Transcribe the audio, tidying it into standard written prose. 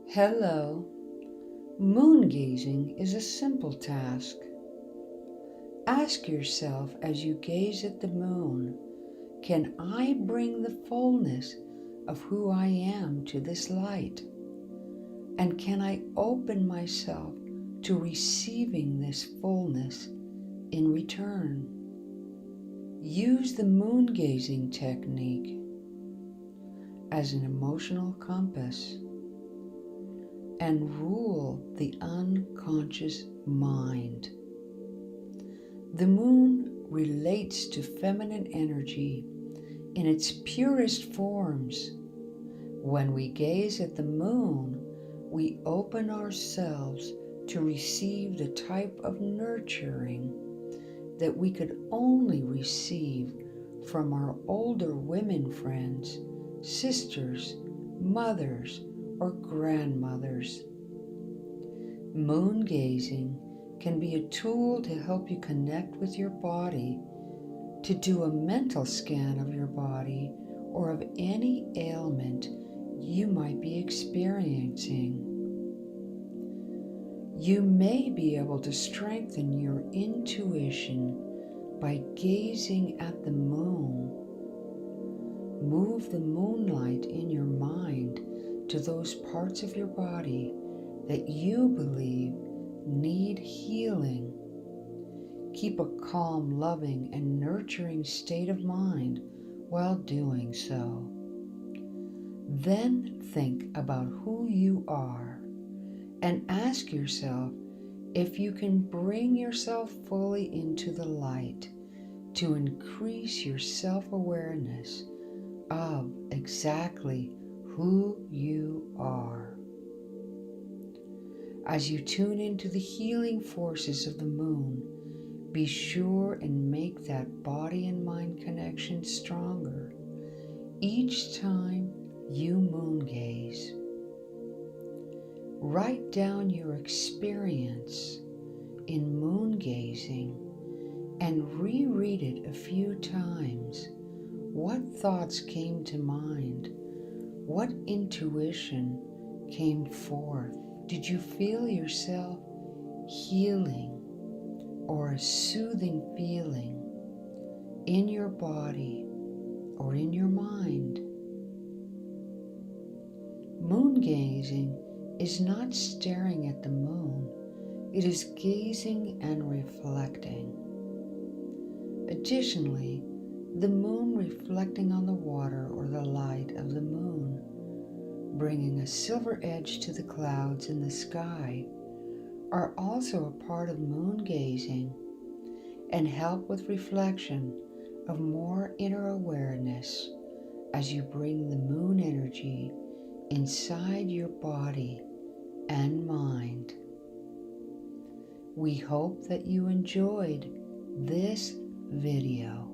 Hello. Moon gazing is a simple task. Ask yourself as you gaze at the moon, can I bring the fullness of who I am to this light? And can I open myself to receiving this fullness in return? Use the moon gazing technique as an emotional compass and rule the unconscious mind. The moon relates to feminine energy in its purest forms. When we gaze at the moon, we open ourselves to receive the type of nurturing that we could only receive from our older women friends, sisters, mothers, or grandmothers. Moon gazing can be a tool to help you connect with your body, to do a mental scan of your body or of any ailment you might be experiencing. You may be able to strengthen your intuition by gazing at the moon. Move the moonlight in your mind to those parts of your body that you believe need healing. Keep a calm, loving, and nurturing state of mind while doing so. Then think about who you are and ask yourself if you can bring yourself fully into the light to increase your self-awareness of exactly who you are. As you tune into the healing forces of the moon, be sure and make that body and mind connection stronger each time you moon gaze. Write down your experience in moon gazing and reread it a few times. What thoughts came to mind? What intuition came forth? Did you feel yourself healing or a soothing feeling in your body or in your mind? Moon gazing is not staring at the moon. It is gazing and reflecting. Additionally, the moon reflecting on the water or the light of the moon, bringing a silver edge to the clouds in the sky, are also a part of moon gazing and help with reflection of more inner awareness as you bring the moon energy inside your body and mind. We hope that you enjoyed this video.